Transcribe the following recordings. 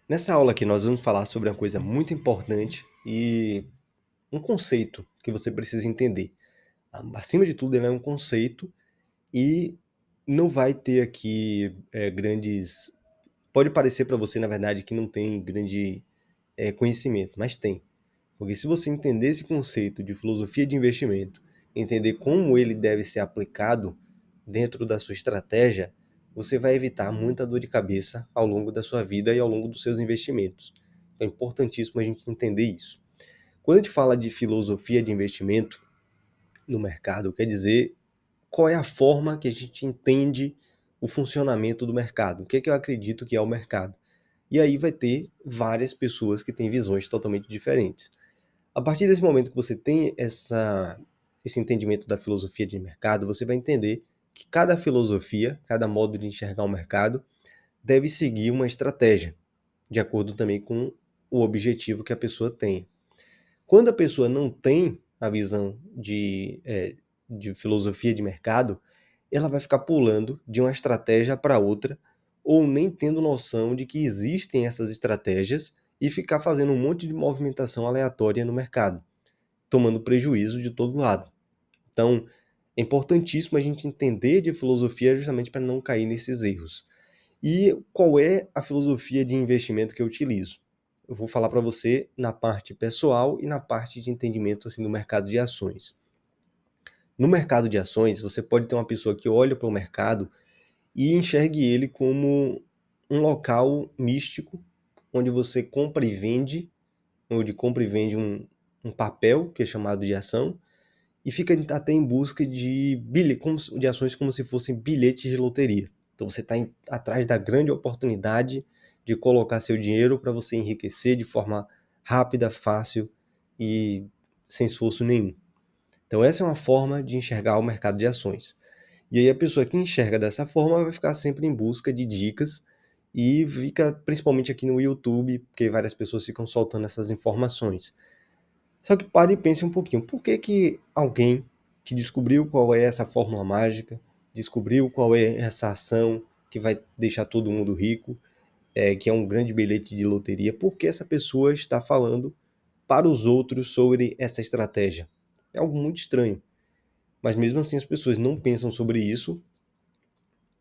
Nessa aula aqui nós vamos falar sobre uma coisa muito importante e um conceito que você precisa entender. Acima de tudo, ele é um conceito e não vai ter aqui grandes. Pode parecer para você, na verdade, que não tem grande conhecimento, mas tem. Porque se você entender esse conceito de filosofia de investimento, entender como ele deve ser aplicado dentro da sua estratégia, você vai evitar muita dor de cabeça ao longo da sua vida e ao longo dos seus investimentos. É importantíssimo a gente entender isso. Quando a gente fala de filosofia de investimento no mercado, quer dizer qual é a forma que a gente entende o funcionamento do mercado, o que é que eu acredito que é o mercado. E aí vai ter várias pessoas que têm visões totalmente diferentes. A partir desse momento que você tem esse entendimento da filosofia de mercado, você vai entender que cada filosofia, cada modo de enxergar o mercado, deve seguir uma estratégia, de acordo também com o objetivo que a pessoa tem. Quando a pessoa não tem a visão de filosofia de mercado, ela vai ficar pulando de uma estratégia para outra, ou nem tendo noção de que existem essas estratégias e ficar fazendo um monte de movimentação aleatória no mercado, tomando prejuízo de todo lado. Então, é importantíssimo a gente entender de filosofia justamente para não cair nesses erros. E qual é a filosofia de investimento que eu utilizo? Eu vou falar para você na parte pessoal e na parte de entendimento assim do mercado de ações. No mercado de ações, você pode ter uma pessoa que olha para o mercado e enxergue ele como um local místico onde você compra e vende, onde compra e vende um papel que é chamado de ação e fica até em busca de ações como se fossem bilhetes de loteria. Então você está atrás da grande oportunidade de colocar seu dinheiro para você enriquecer de forma rápida, fácil e sem esforço nenhum. Então essa é uma forma de enxergar o mercado de ações. E aí a pessoa que enxerga dessa forma vai ficar sempre em busca de dicas e fica principalmente aqui no YouTube, porque várias pessoas ficam soltando essas informações. Só que pare e pense um pouquinho, por que que alguém que descobriu qual é essa fórmula mágica, descobriu qual é essa ação que vai deixar todo mundo rico, que é um grande bilhete de loteria, por que essa pessoa está falando para os outros sobre essa estratégia? É algo muito estranho. Mas mesmo assim as pessoas não pensam sobre isso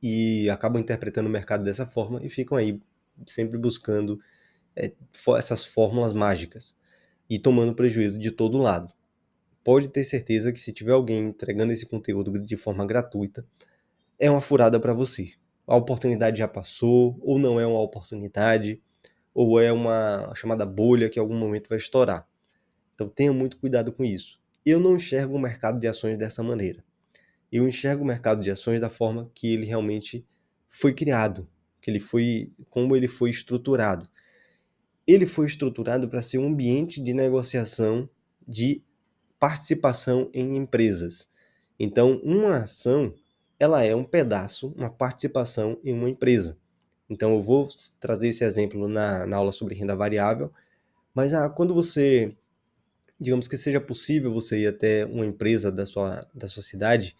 e acabam interpretando o mercado dessa forma e ficam aí sempre buscando essas fórmulas mágicas e tomando prejuízo de todo lado. Pode ter certeza que se tiver alguém entregando esse conteúdo de forma gratuita, é uma furada para você. A oportunidade já passou, ou não é uma oportunidade, ou é uma chamada bolha que em algum momento vai estourar. Então tenha muito cuidado com isso. Eu não enxergo o mercado de ações dessa maneira. Eu enxergo o mercado de ações da forma que ele realmente foi criado, como ele foi estruturado. Ele foi estruturado para ser um ambiente de negociação de participação em empresas. Então, uma ação, ela é um pedaço, uma participação em uma empresa. Então, eu vou trazer esse exemplo na aula sobre renda variável, mas quando você, digamos que seja possível você ir até uma empresa da sua cidade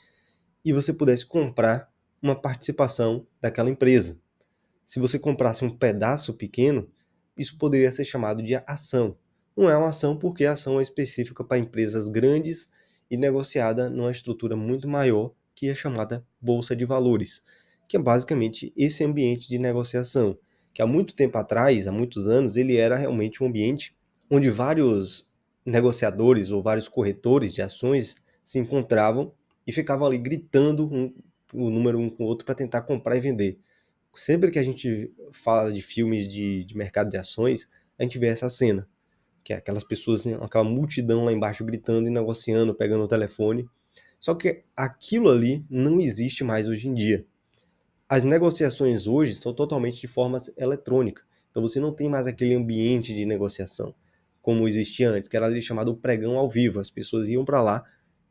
e você pudesse comprar uma participação daquela empresa. Se você comprasse um pedaço pequeno, isso poderia ser chamado de ação. Não é uma ação porque a ação é específica para empresas grandes e negociada numa estrutura muito maior que é chamada bolsa de valores, que é basicamente esse ambiente de negociação, que há muito tempo atrás, há muitos anos, ele era realmente um ambiente onde vários negociadores ou vários corretores de ações se encontravam e ficavam ali gritando o número um com o outro para tentar comprar e vender. Sempre que a gente fala de filmes de mercado de ações, a gente vê essa cena, que é aquelas pessoas, aquela multidão lá embaixo gritando e negociando, pegando o telefone. Só que aquilo ali não existe mais hoje em dia. As negociações hoje são totalmente de forma eletrônica. Então você não tem mais aquele ambiente de negociação como existia antes, que era ali chamado pregão ao vivo. As pessoas iam para lá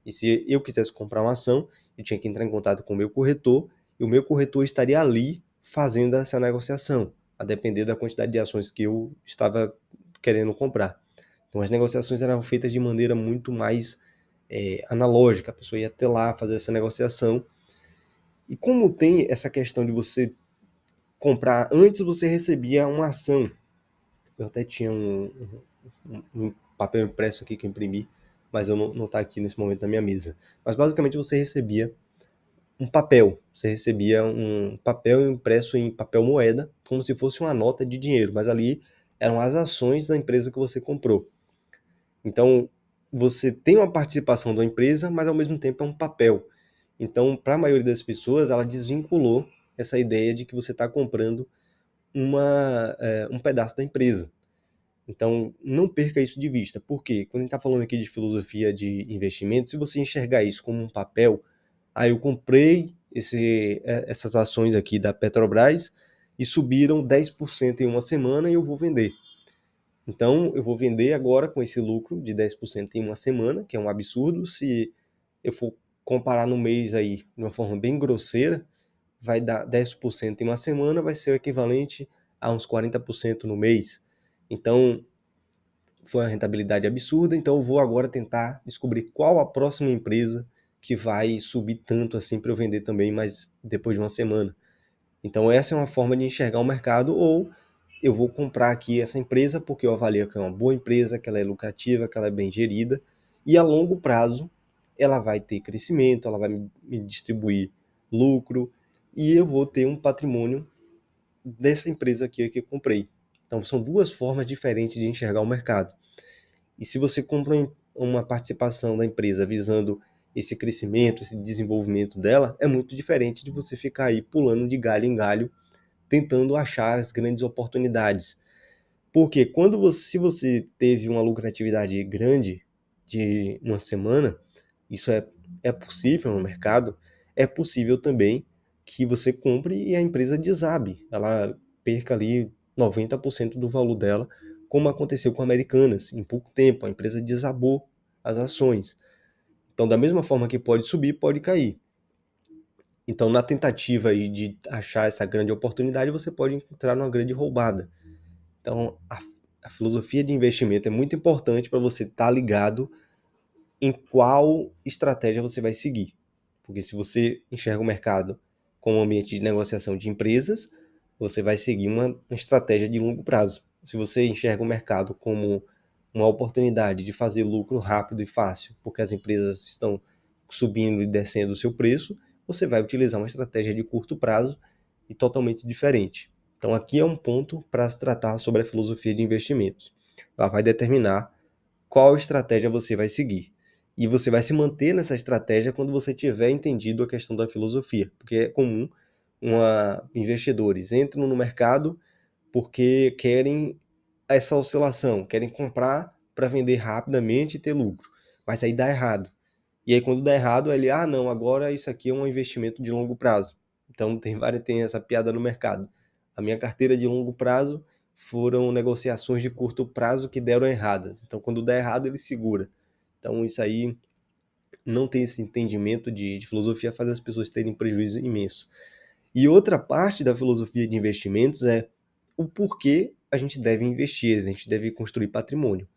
e se eu quisesse comprar uma ação, eu tinha que entrar em contato com o meu corretor e o meu corretor estaria ali fazendo essa negociação, a depender da quantidade de ações que eu estava querendo comprar. Então as negociações eram feitas de maneira muito mais analógica. A pessoa ia até lá fazer essa negociação. E como tem essa questão de você comprar, antes você recebia uma ação eu até tinha um papel impresso aqui que eu imprimi, mas eu não tá aqui nesse momento na minha mesa. Mas basicamente você recebia um papel. Você recebia um papel impresso em papel moeda, como se fosse uma nota de dinheiro, mas ali eram as ações da empresa que você comprou. Então, você tem uma participação da empresa, mas ao mesmo tempo é um papel. Então, para a maioria das pessoas, ela desvinculou essa ideia de que você está comprando um pedaço da empresa. Então, não perca isso de vista. Por quê? Quando a gente está falando aqui de filosofia de investimento, se você enxergar isso como um papel, eu comprei essas ações aqui da Petrobras e subiram 10% em uma semana e eu vou vender. Então, eu vou vender agora com esse lucro de 10% em uma semana, que é um absurdo. Se eu for comparar no mês aí de uma forma bem grosseira, vai dar 10% em uma semana, vai ser o equivalente a uns 40% no mês. Então, foi uma rentabilidade absurda, então eu vou agora tentar descobrir qual a próxima empresa que vai subir tanto assim para eu vender também, mas depois de uma semana. Então essa é uma forma de enxergar o mercado, ou eu vou comprar aqui essa empresa porque eu avalio que é uma boa empresa, que ela é lucrativa, que ela é bem gerida, e a longo prazo ela vai ter crescimento, ela vai me distribuir lucro, e eu vou ter um patrimônio dessa empresa aqui que eu comprei. Então são duas formas diferentes de enxergar o mercado. E se você compra uma participação da empresa visando esse crescimento, esse desenvolvimento dela, é muito diferente de você ficar aí pulando de galho em galho, tentando achar as grandes oportunidades. Porque se você teve uma lucratividade grande de uma semana, isso é possível no mercado, é possível também que você compre e a empresa desabe, ela perca ali 90% do valor dela, como aconteceu com a Americanas. Em pouco tempo, a empresa desabou as ações. Então, da mesma forma que pode subir, pode cair. Então, na tentativa aí de achar essa grande oportunidade, você pode encontrar uma grande roubada. Então, a filosofia de investimento é muito importante para você estar ligado em qual estratégia você vai seguir. Porque se você enxerga o mercado como um ambiente de negociação de empresas, você vai seguir uma estratégia de longo prazo. Se você enxerga o mercado como uma oportunidade de fazer lucro rápido e fácil, porque as empresas estão subindo e descendo o seu preço, você vai utilizar uma estratégia de curto prazo e totalmente diferente. Então aqui é um ponto para se tratar sobre a filosofia de investimentos. Ela vai determinar qual estratégia você vai seguir. E você vai se manter nessa estratégia quando você tiver entendido a questão da filosofia, porque é comum investidores entram no mercado porque querem essa oscilação, querem comprar para vender rapidamente e ter lucro, mas aí dá errado. E aí quando dá errado, ele, não, agora isso aqui é um investimento de longo prazo. Então tem essa piada no mercado. A minha carteira de longo prazo foram negociações de curto prazo que deram erradas. Então quando dá errado, ele segura. Então isso aí não tem esse entendimento de filosofia, faz as pessoas terem prejuízo imenso. E outra parte da filosofia de investimentos é o porquê a gente deve investir, a gente deve construir patrimônio.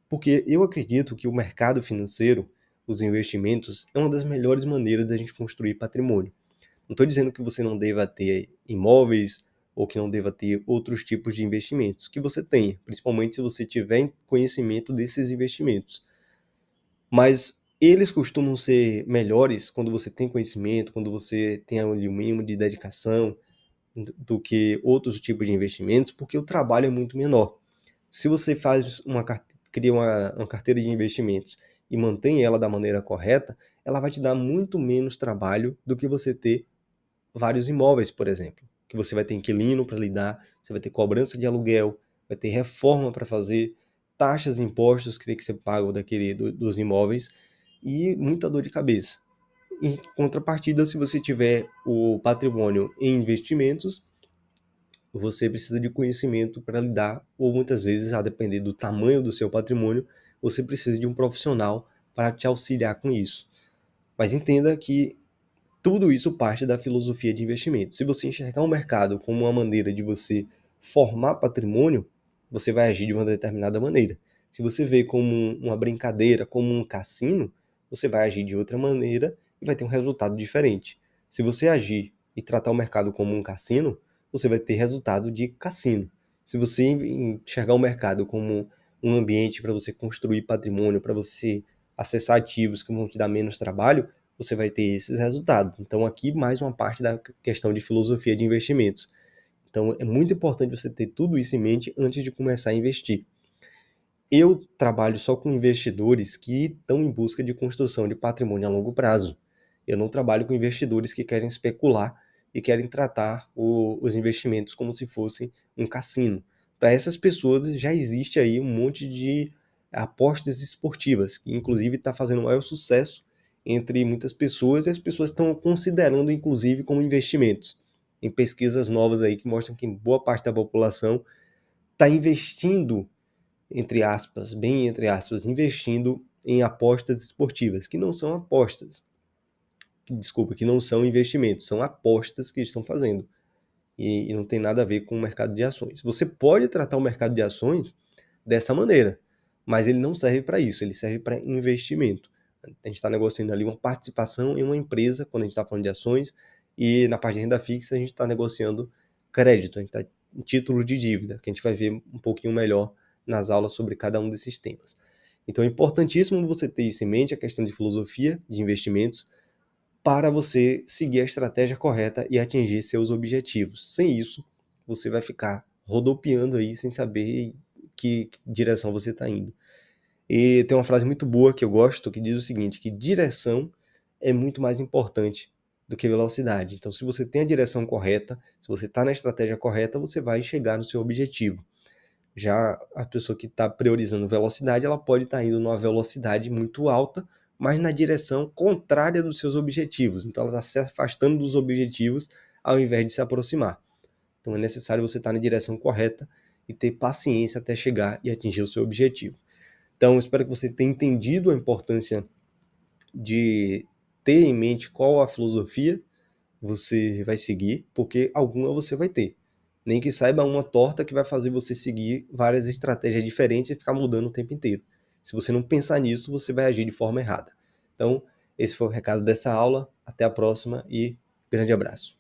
Porque eu acredito que o mercado financeiro, os investimentos, é uma das melhores maneiras da gente construir patrimônio. Não estou dizendo que você não deva ter imóveis ou que não deva ter outros tipos de investimentos, que você tenha, principalmente se você tiver conhecimento desses investimentos. Mas eles costumam ser melhores quando você tem conhecimento, quando você tem ali um mínimo de dedicação do que outros tipos de investimentos, porque o trabalho é muito menor. Se você cria uma carteira de investimentos e mantém ela da maneira correta, ela vai te dar muito menos trabalho do que você ter vários imóveis, por exemplo, que você vai ter inquilino para lidar, você vai ter cobrança de aluguel, vai ter reforma para fazer, taxas e impostos que tem que ser pago dos imóveis e muita dor de cabeça. Em contrapartida, se você tiver o patrimônio em investimentos, você precisa de conhecimento para lidar, ou muitas vezes, a depender do tamanho do seu patrimônio, você precisa de um profissional para te auxiliar com isso. Mas entenda que tudo isso parte da filosofia de investimento. Se você enxergar o mercado como uma maneira de você formar patrimônio, você vai agir de uma determinada maneira. Se você vê como uma brincadeira, como um cassino, você vai agir de outra maneira e vai ter um resultado diferente. Se você agir e tratar o mercado como um cassino, você vai ter resultado de cassino. Se você enxergar o mercado como um ambiente para você construir patrimônio, para você acessar ativos que vão te dar menos trabalho, você vai ter esses resultados. Então, aqui mais uma parte da questão de filosofia de investimentos. Então, é muito importante você ter tudo isso em mente antes de começar a investir. Eu trabalho só com investidores que estão em busca de construção de patrimônio a longo prazo. Eu não trabalho com investidores que querem especular e querem tratar os investimentos como se fossem um cassino. Para essas pessoas já existe aí um monte de apostas esportivas, que inclusive está fazendo maior sucesso entre muitas pessoas, e as pessoas estão considerando inclusive como investimentos. Tem pesquisas novas aí que mostram que boa parte da população está investindo, entre aspas, bem entre aspas, investindo em apostas esportivas, que não são apostas, desculpa, que não são investimentos, são apostas que estão fazendo. E não tem nada a ver com o mercado de ações. Você pode tratar o mercado de ações dessa maneira, mas ele não serve para isso, ele serve para investimento. A gente está negociando ali uma participação em uma empresa, quando a gente está falando de ações, e na parte de renda fixa a gente está negociando crédito, a gente está em título de dívida, que a gente vai ver um pouquinho melhor nas aulas sobre cada um desses temas. Então é importantíssimo você ter isso em mente, a questão de filosofia de investimentos, para você seguir a estratégia correta e atingir seus objetivos. Sem isso, você vai ficar rodopiando aí sem saber que direção você está indo. E tem uma frase muito boa que eu gosto que diz o seguinte, que direção é muito mais importante do que velocidade. Então, se você tem a direção correta, se você está na estratégia correta, você vai chegar no seu objetivo. Já a pessoa que está priorizando velocidade, ela pode estar indo numa velocidade muito alta, mas na direção contrária dos seus objetivos. Então ela está se afastando dos objetivos ao invés de se aproximar. Então é necessário você estar na direção correta e ter paciência até chegar e atingir o seu objetivo. Então espero que você tenha entendido a importância de ter em mente qual a filosofia você vai seguir, porque alguma você vai ter. Nem que saiba uma torta que vai fazer você seguir várias estratégias diferentes e ficar mudando o tempo inteiro. Se você não pensar nisso, você vai agir de forma errada. Então, esse foi o recado dessa aula. Até a próxima e grande abraço.